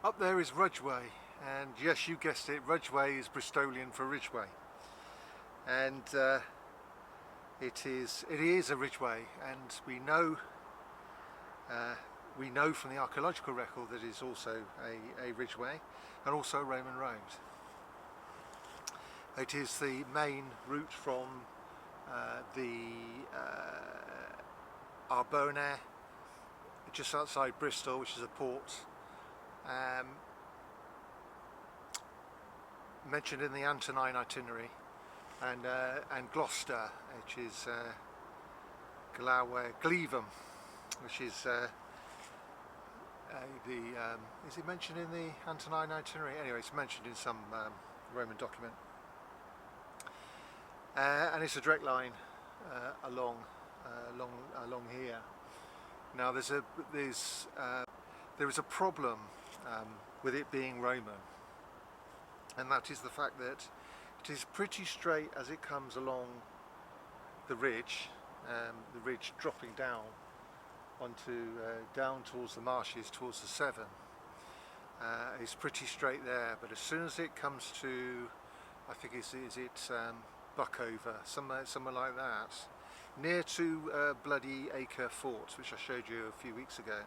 Up there is Ridgeway, and yes, you guessed it, Ridgeway is Bristolian for Ridgeway, and it is a ridgeway, and we know from the archaeological record that it is also a ridgeway and also a Roman road. It is the main route from the Arbona, just outside Bristol, which is a port, mentioned in the Antonine itinerary, and Gloucester, which is Glevum, which is is it mentioned in the Antonine itinerary? Anyway, it's mentioned in some Roman document, and it's a direct line along here. Now there is a problem with it being Roman, and that is the fact that it is pretty straight as it comes along the ridge dropping down down towards the marshes, towards the Severn. It's pretty straight there, but as soon as it comes to, I think is it Buckover, somewhere like that, near to Bloody Acre Fort, which I showed you a few weeks ago,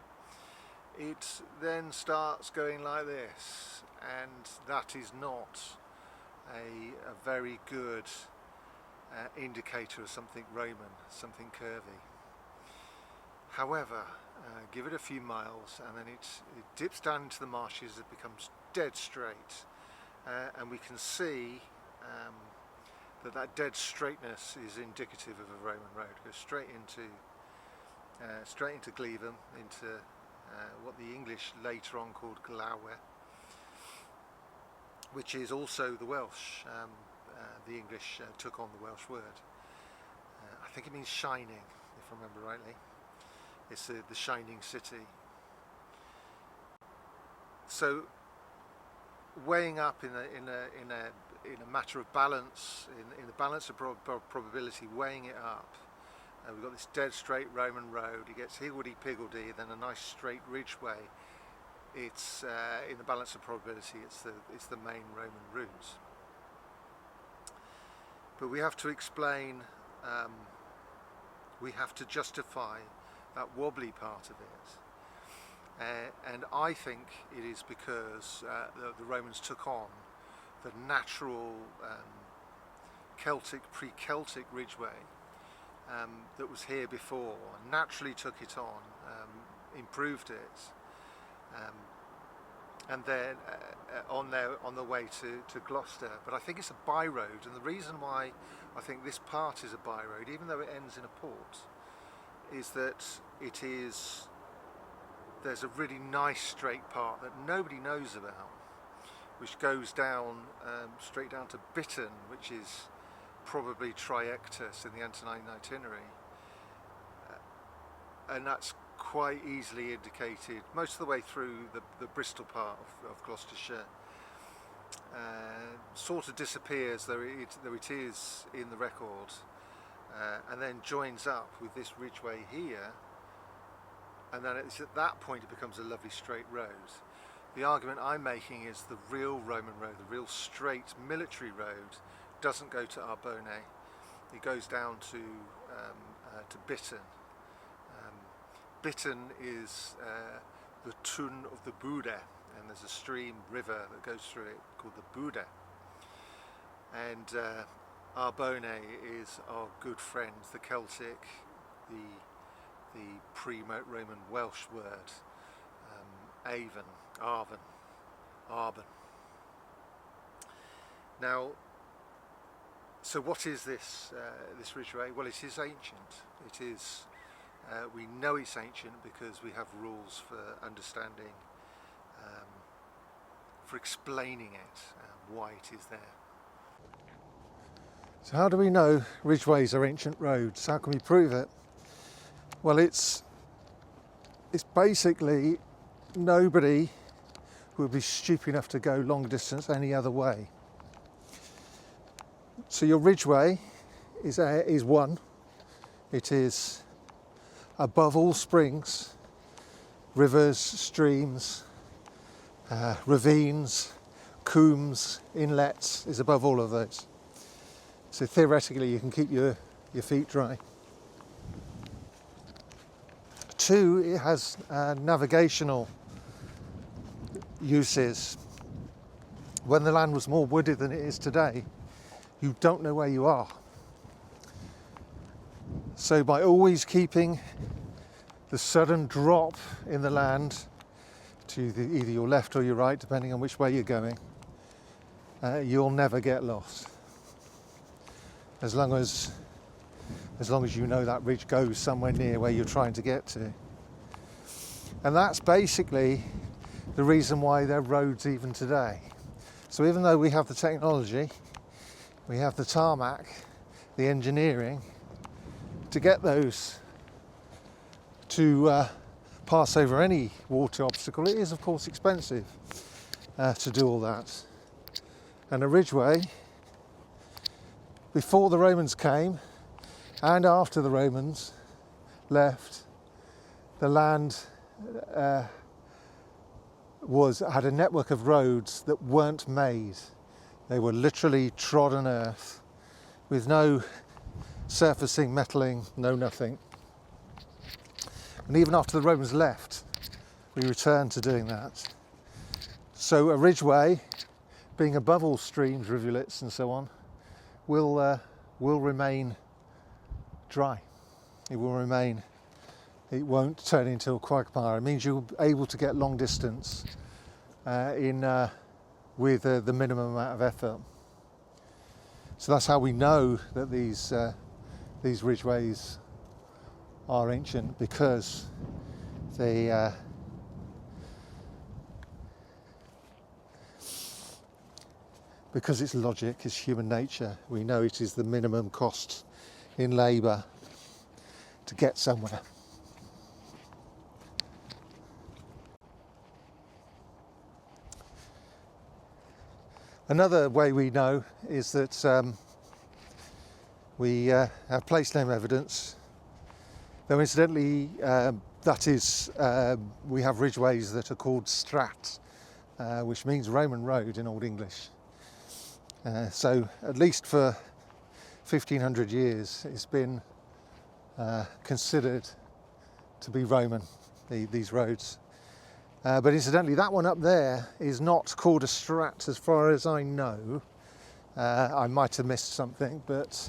it then starts going like this, and that is not a very good indicator of something Roman, something curvy. However, give it a few miles and then it dips down into the marshes, it becomes dead straight, and we can see that dead straightness is indicative of a Roman road. It goes straight into Glevum, into what the English later on called Glawe, which is also the Welsh. The English took on the Welsh word. I think it means shining, if I remember rightly. It's the shining city. So, weighing up in a matter of balance, in the balance of probability, weighing it up, we've got this dead straight Roman road. It gets higgledy-piggledy, then a nice straight ridgeway. It's in the balance of probability. It's the main Roman route. But we have to explain. We have to justify that wobbly part of it, and I think it is because the Romans took on the natural pre-Celtic ridgeway that was here before, naturally took it on, improved it, and then on the way to Gloucester. But I think it's a by-road, and the reason why I think this part is a by-road, even though it ends in a port, is that there's a really nice straight part that nobody knows about, which goes down straight down to Bitton, which is probably Triectus in the Antonine itinerary, and that's quite easily indicated most of the way through the Bristol part of Gloucestershire. Sort of disappears, though it is in the record, and then joins up with this ridgeway here, and then it's at that point it becomes a lovely straight road. The argument I'm making is the real Roman road, the real straight military road, doesn't go to Arbona. It goes down to Bitton. Bitton is the Tun of the Buda, and there's a river that goes through it called the Buda. And Arbona is our good friends, the Celtic, the pre-Roman Welsh word, Avon, Arben. Now, so what is this ridgeway? Well, it is ancient. It is. We know it's ancient because we have rules for understanding, for explaining it, why it is there. So how do we know ridgeways are ancient roads? How can we prove it? Well, it's basically nobody would be stupid enough to go long distance any other way. So your ridgeway is one. It is above all springs, rivers, streams, ravines, combes, inlets is above all of those. So theoretically you can keep your feet dry. 2, it has navigational uses. When the land was more wooded than it is today, you don't know where you are. So by always keeping the sudden drop in the land to either your left or your right, depending on which way you're going, you'll never get lost. As long as you know that ridge goes somewhere near where you're trying to get to. And that's basically the reason why there are roads even today. So even though we have the technology, we have the tarmac, the engineering, to get those to pass over any water obstacle, it is of course expensive to do all that. And a ridgeway, before the Romans came and after the Romans left, the land had a network of roads that weren't made. They were literally trodden earth with no surfacing, metaling, no nothing. And even after the Romans left, we returned to doing that. So a ridgeway, being above all streams, rivulets and so on, will remain dry. It will remain. It won't turn into a quagmire. It means you're able to get long distance with the minimum amount of effort. So that's how we know that these ridgeways are ancient, because because it's logic, it's human nature. We know it is the minimum cost in labour to get somewhere. Another way we know is that we have place name evidence, though incidentally we have ridgeways that are called Stræt, which means Roman road in Old English. So at least for 1500 years it's been considered to be Roman, these roads. But incidentally, that one up there is not called a strat as far as I know. I might have missed something, but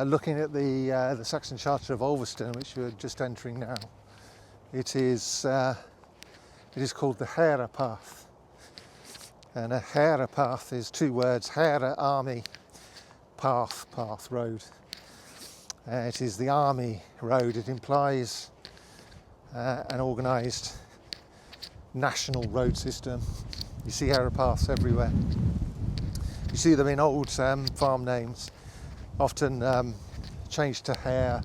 looking at the Saxon Charter of Olveston, which we're just entering now, it is called the Herepath. And a Herepath is 2 words: Here, army, path, road. It is the army road. It implies an organised national road system. You see Herepaths everywhere. You see them in old farm names, often changed to hare,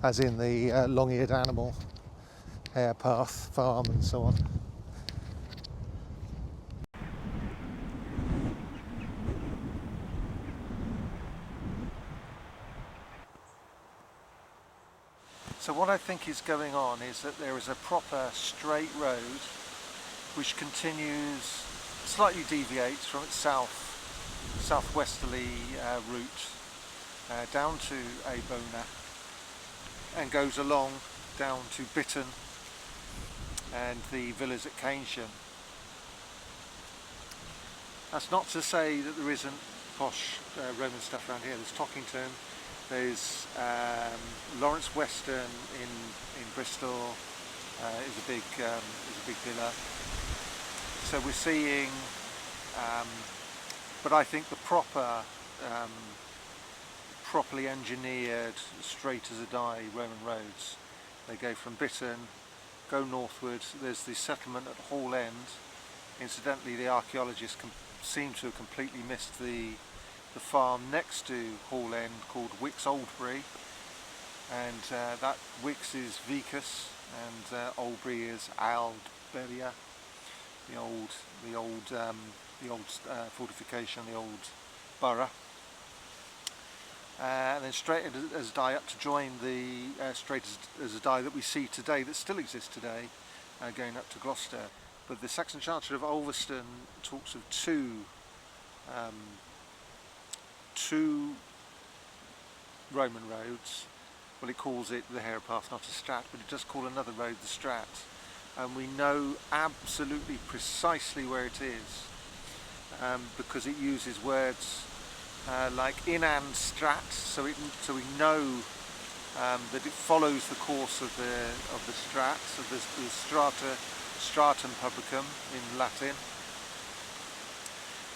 as in the long-eared animal, Herepath farm and so on. So what I think is going on is that there is a proper straight road which continues, slightly deviates from its southwesterly route down to Ealdan and goes along down to Bitton and the villas at Keynsham. That's not to say that there isn't posh Roman stuff around here. There's Tockington, there's Lawrence Weston in Bristol is a big villa. So we're seeing, but I think the properly engineered, straight as a die Roman roads. They go from Bitton, go northward. There's the settlement at Hall End. Incidentally, the archaeologists seem to have completely missed the farm next to Hall End called Wicks Oldbury, and that Wicks is Vicus and Oldbury is Aldberia, the old fortification, the old borough. And then straight as a die up to join the straight as a die that we see today, that still exists today, going up to Gloucester. but the Saxon Charter of Olveston talks of two Roman roads. Well, it calls it the Herepath, not a strat, but it does call another road the Strat, and we know absolutely precisely where it is, because it uses words like Ealdan Stræt, so we know that it follows the course of the Strat, of the stratum publicum in Latin,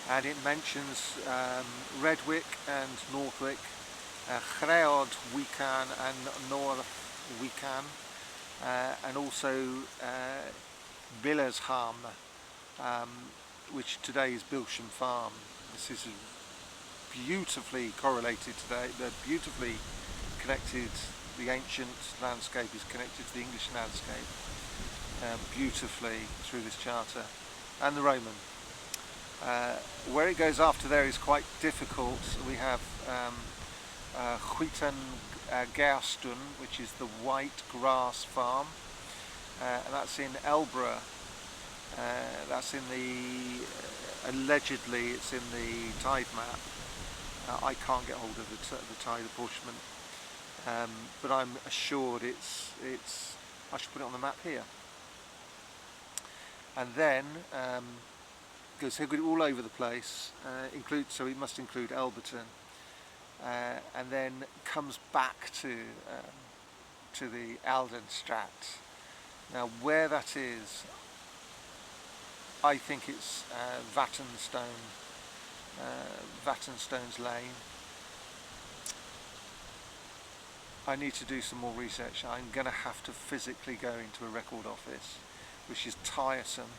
and it mentions Redwick and Northwick, Chreod Wican and North Wican, and also Billesham, which today is Bilsham Farm. This is beautifully correlated today. They're beautifully connected. The ancient landscape is connected to the English landscape beautifully through this charter, and the Roman. Where it goes after there is quite difficult. We have Huitan Gaustun, which is the white grass farm, and that's in Elborough. That's in the allegedly it's in the tide map. I can't get hold of the tide apportionment, but I'm assured it's. I should put it on the map here. And then goes all over the place. So it must include Elberton, and then comes back to the Ealdan Stræt. Now, where that is, I think it's Vattenstone's Lane. I need to do some more research. I'm going to have to physically go into a record office, which is tiresome.